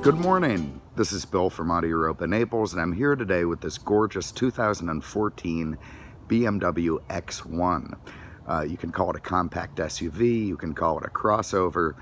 Good morning. This is Bill from Europa, Naples, and I'm here today with this gorgeous 2014 BMW X1. You can call it a compact SUV, you can call it a crossover,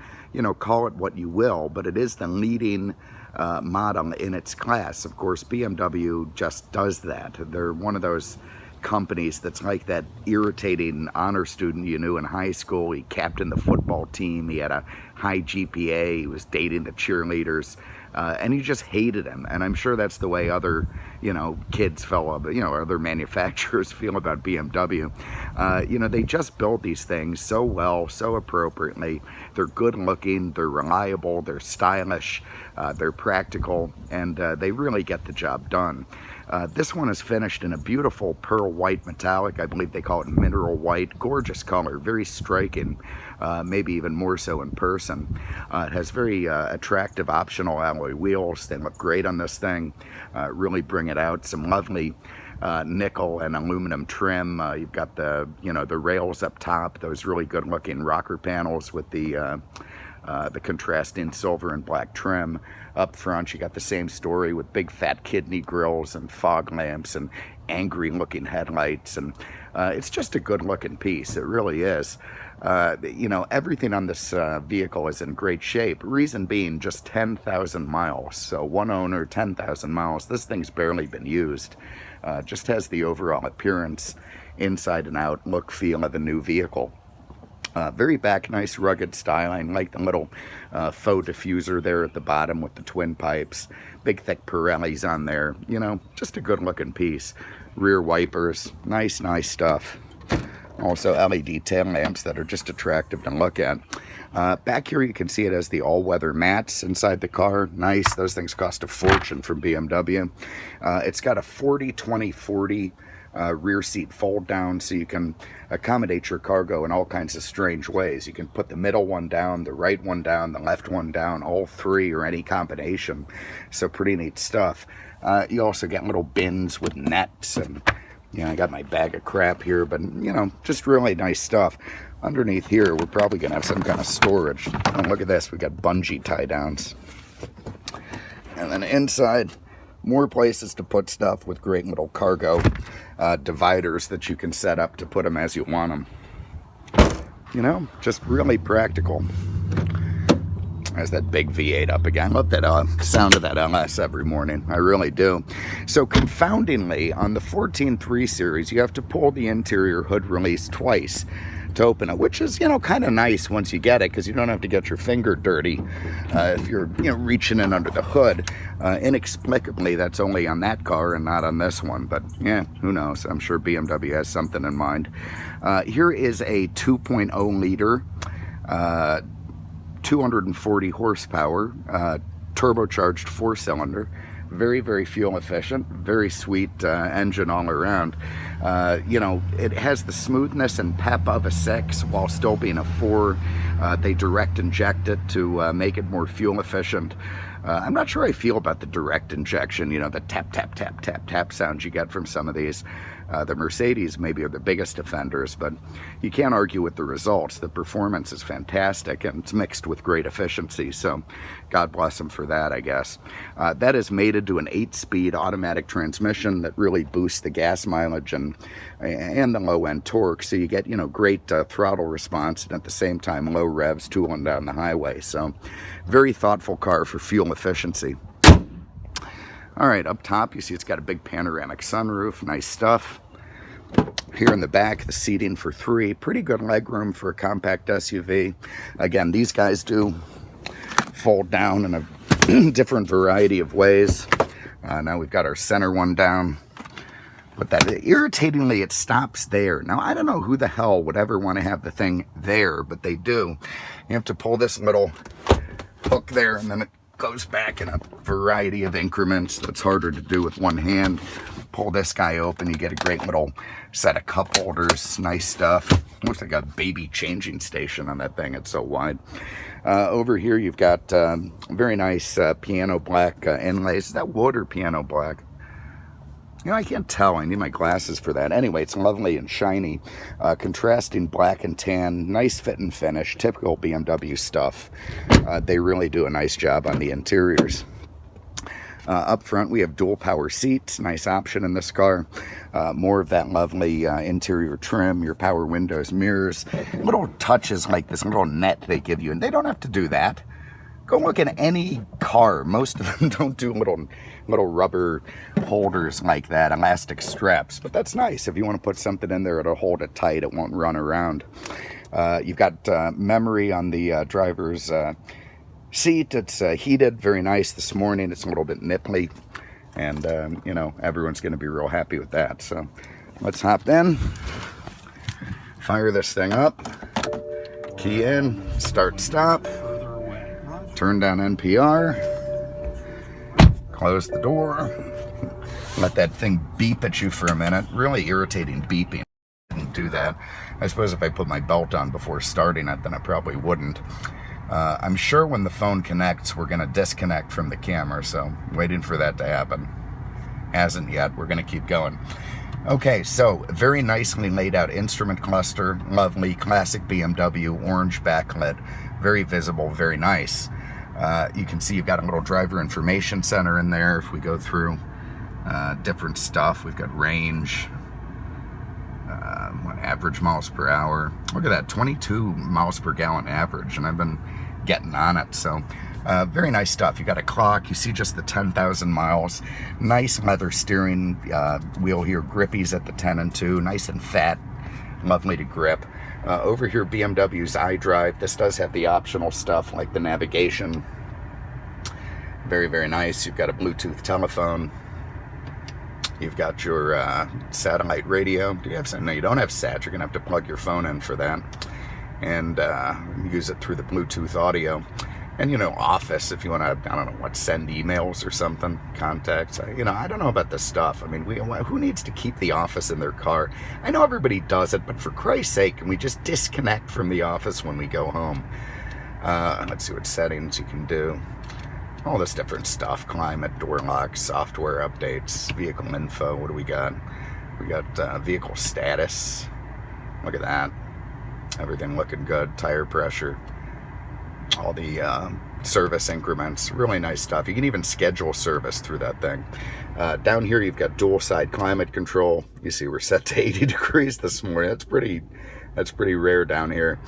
call it what you will, but it is the leading model in its class. Of course, BMW just does that. They're one of those companies that's like that irritating honor student you knew in high school. He captained the football team, he had a high GPA, he was dating the cheerleaders, and you just hated him. And I'm sure that's the way other, kids feel about, other manufacturers feel about BMW. They just build these things so well, so appropriately. They're good looking, they're reliable, they're stylish, they're practical, and they really get the job done. This one is finished in a beautiful pearl white metallic. I believe they call it mineral white. Gorgeous color, very striking, maybe even more so in person. It has very attractive optional alloy wheels. They look great on this thing, really bring it out. Some lovely nickel and aluminum trim. You've got the rails up top, those really good looking rocker panels with the contrasting silver and black trim. Up front, you got the same story with big fat kidney grills and fog lamps and angry looking headlights, and it's just a good looking piece. It really is. Everything on this vehicle is in great shape. Reason being, just 10,000 miles. So one owner, 10,000 miles. This thing's barely been used. Just has the overall appearance, inside and out, look, feel of a new vehicle. Very back, nice rugged styling, like the little faux diffuser there at the bottom with the twin pipes, big thick Pirellis on there, just a good looking piece. Rear wipers, nice stuff. Also LED tail lamps that are just attractive to look at. Back here you can see it has the all-weather mats inside the car. Nice, those things cost a fortune from BMW. It's got a 40-20-40 rear seat fold down, so you can accommodate your cargo in all kinds of strange ways. You can put the middle one down, the right one down, the left one down, all three or any combination. So pretty neat stuff. You also get little bins with nets, and I got my bag of crap here, but just really nice stuff. Underneath here we're probably gonna have some kind of storage. And look at this, we got bungee tie downs. And then inside, more places to put stuff with great little cargo dividers that you can set up to put them as you want them. Just really practical. There's that big V8 up again. I love that sound of that LS every morning. I really do. So confoundingly, on the 14.3 series, you have to pull the interior hood release twice to open it, which is, kind of nice once you get it, because you don't have to get your finger dirty if you're, reaching in under the hood. Inexplicably, that's only on that car and not on this one, but yeah, who knows? I'm sure BMW has something in mind. Here is a 2.0 liter, 240 horsepower, turbocharged 4-cylinder. Very fuel efficient, very sweet engine all around. It has the smoothness and pep of a 6 while still being a 4. They direct inject it to make it more fuel efficient. I'm not sure I feel about the direct injection, the tap sounds you get from some of these. The Mercedes maybe are the biggest offenders, but you can't argue with the results. The performance is fantastic, and it's mixed with great efficiency, so God bless them for that, I guess. That is mated to an 8-speed automatic transmission that really boosts the gas mileage and the low-end torque, so you get, great throttle response, and at the same time low revs tooling down the highway. So very thoughtful car for fuel efficiency. All right, up top, you see it's got a big panoramic sunroof, nice stuff. Here in the back, the seating for 3, pretty good legroom for a compact SUV. Again, these guys do fold down in a different variety of ways. Now we've got our center one down. But irritatingly, it stops there. Now, I don't know who the hell would ever want to have the thing there, but they do. You have to pull this little hook there, and then it goes back in a variety of increments. That's harder to do with one hand. Pull this guy open, you get a great little set of cup holders. Nice stuff. Looks like a baby changing station on that thing. It's so wide. Over here you've got very nice piano black inlays. Is that wood or piano black? I can't tell. I need my glasses for that. Anyway, it's lovely and shiny. Contrasting black and tan. Nice fit and finish. Typical BMW stuff. They really do a nice job on the interiors. Up front, we have dual power seats, nice option in this car. More of that lovely interior trim, your power windows, mirrors, little touches like this little net they give you, and they don't have to do that. Go look at any car. Most of them don't do little rubber holders like that, elastic straps, but that's nice. If you want to put something in there, it'll hold it tight, it won't run around. You've got memory on the driver's seat. It's heated, very nice this morning. It's a little bit nipply, and you know, everyone's going to be real happy with that. So let's hop in, fire this thing up, key in, start, stop, turn down NPR, close the door, let that thing beep at you for a minute. Really irritating beeping. Didn't do that. I suppose if I put my belt on before starting it, then I probably wouldn't. I'm sure when the phone connects, we're going to disconnect from the camera, so waiting for that to happen. Hasn't yet. We're going to keep going. Okay, so very nicely laid out instrument cluster, lovely, classic BMW, orange backlit, very visible, very nice. You can see you've got a little driver information center in there. If we go through different stuff, we've got range, average miles per hour. Look at that, 22 miles per gallon average, and I've been getting on it. So very nice stuff. You got a clock, you see just the 10,000 miles. Nice leather steering wheel here, grippies at the 10 and 2, nice and fat, lovely to grip. Over here, BMW's iDrive. This does have the optional stuff like the navigation. Very, very nice. You've got a Bluetooth telephone. You've got your satellite radio. Do you have some? No, you don't have sat. You're going to have to plug your phone in for that. And use it through the Bluetooth audio. And, you know, Office, if you want to, I don't know, what, send emails or something, contacts. You know, I don't know about this stuff. I mean, who needs to keep the Office in their car? I know everybody does it, but for Christ's sake, can we just disconnect from the Office when we go home? Let's see what settings you can do. All this different stuff, climate, door locks, software updates, vehicle info. What do we got? We got vehicle status. Look at that. Everything looking good. Tire pressure. All the service increments. Really nice stuff. You can even schedule service through that thing. Down here you've got dual side climate control. You see we're set to 80 degrees this morning. That's pretty rare down here.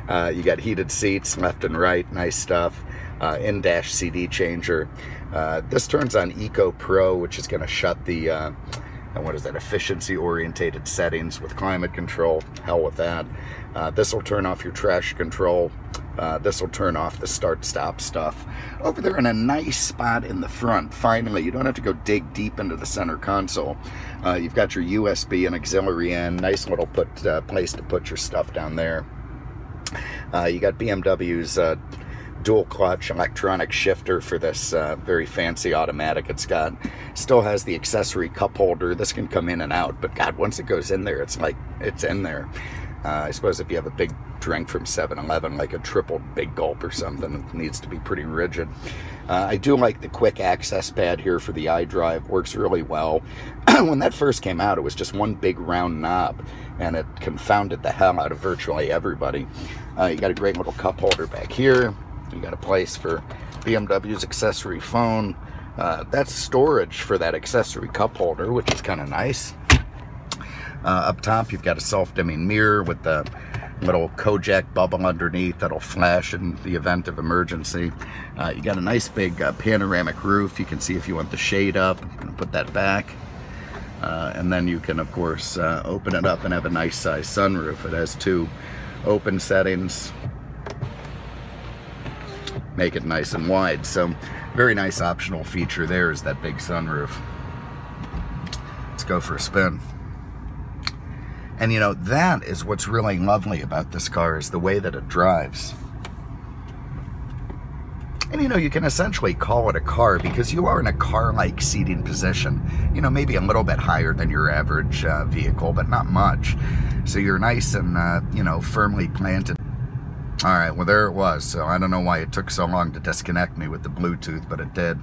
You got heated seats left and right. Nice stuff. In-dash CD changer. This turns on Eco Pro, which is going to shut the what is that, efficiency orientated settings with climate control. Hell with that. This will turn off your trash control. This will turn off the start stop stuff. Over there in a nice spot in the front, finally, you don't have to go dig deep into the center console. You've got your USB and auxiliary in. Nice little place to put your stuff down there. You got BMW's dual clutch electronic shifter for this very fancy automatic. Still has the accessory cup holder. This can come in and out, but God, once it goes in there, it's like it's in there. I suppose if you have a big drink from 7-Eleven, like a triple big gulp or something, it needs to be pretty rigid. I do like the quick access pad here for the iDrive. Works really well. When that first came out, it was just one big round knob, and it confounded the hell out of virtually everybody. You got a great little cup holder back here. You got a place for BMW's accessory phone. That's storage for that accessory cup holder, which is kind of nice. Up top, you've got a self-dimming mirror with the little Kojak bubble underneath that'll flash in the event of emergency. You got a nice big panoramic roof. You can see if you want the shade up. I'm going to put that back. And then you can, of course, open it up and have a nice size sunroof. It has two open settings. Make it nice and wide. So very nice optional feature there is that big sunroof. Let's go for a spin. And you know, that is what's really lovely about this car, is the way that it drives. And you know, you can essentially call it a car because you are in a car-like seating position. You know, maybe a little bit higher than your average vehicle, but not much. So you're nice and, you know, firmly planted. All right, well, there it was. So I don't know why it took so long to disconnect me with the Bluetooth, but it did.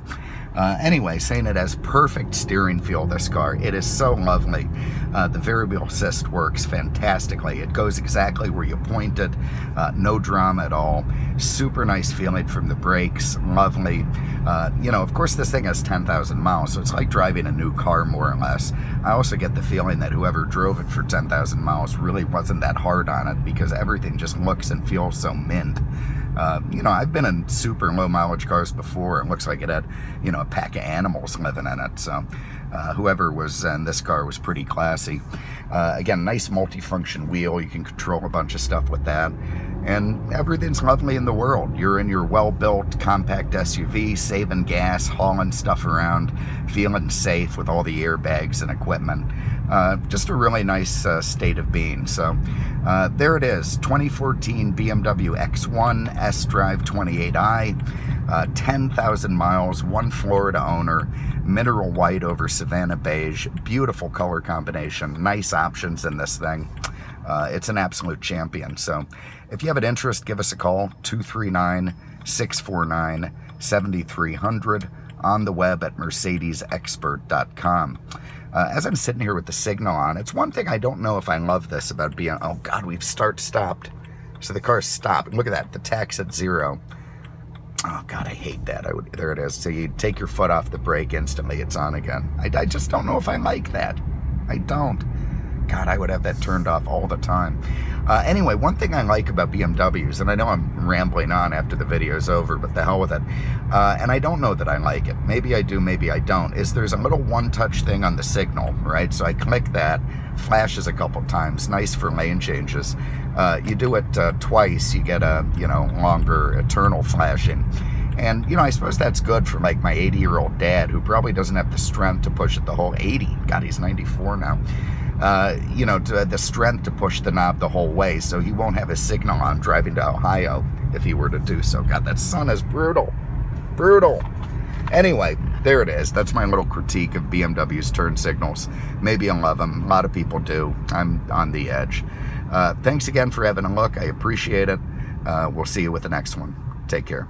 Anyway, saying it has perfect steering feel, this car. It is so lovely. The variable assist works fantastically. It goes exactly where you point it. No drama at all. Super nice feeling from the brakes. Lovely. You know, of course, this thing has 10,000 miles, so it's like driving a new car, more or less. I also get the feeling that whoever drove it for 10,000 miles really wasn't that hard on it, because everything just looks and feels so mint. You know, I've been in super low mileage cars before. It looks like it had, you know, a pack of animals living in it. So whoever was in this car was pretty classy. Again, nice multi-function wheel. You can control a bunch of stuff with that. And everything's lovely in the world. You're in your well-built compact SUV, saving gas, hauling stuff around, feeling safe with all the airbags and equipment. Just a really nice state of being. So there it is, 2014 BMW X1 sDrive 28i, 10,000 miles, one Florida owner, mineral white over Savannah beige, beautiful color combination, nice options in this thing. It's an absolute champion. So if you have an interest, give us a call, 239-649-7300, on the web at mercedesexpert.com. As I'm sitting here with the signal on, it's one thing I don't know if I love this about being, oh God, we've stopped. So the car's stopped. Look at that, the tax at 0. Oh God, I hate that. There it is. So you take your foot off the brake instantly, it's on again. I just don't know if I like that. I don't. God, I would have that turned off all the time. Anyway, one thing I like about BMWs, and I know I'm rambling on after the video's over, but the hell with it, and I don't know that I like it. Maybe I do, maybe I don't, is there's a little one-touch thing on the signal, right? So I click that, flashes a couple times, nice for lane changes. You do it twice, you get a, you know, longer eternal flashing. And, you know, I suppose that's good for, like, my 80-year-old dad, who probably doesn't have the strength to push it the whole 80. God, he's 94 now. You know, the strength to push the knob the whole way, so he won't have his signal on driving to Ohio if he were to do so. God, that sun is brutal. Brutal. Anyway, there it is. That's my little critique of BMW's turn signals. Maybe I love them. A lot of people do. I'm on the edge. Thanks again for having a look. I appreciate it. We'll see you with the next one. Take care.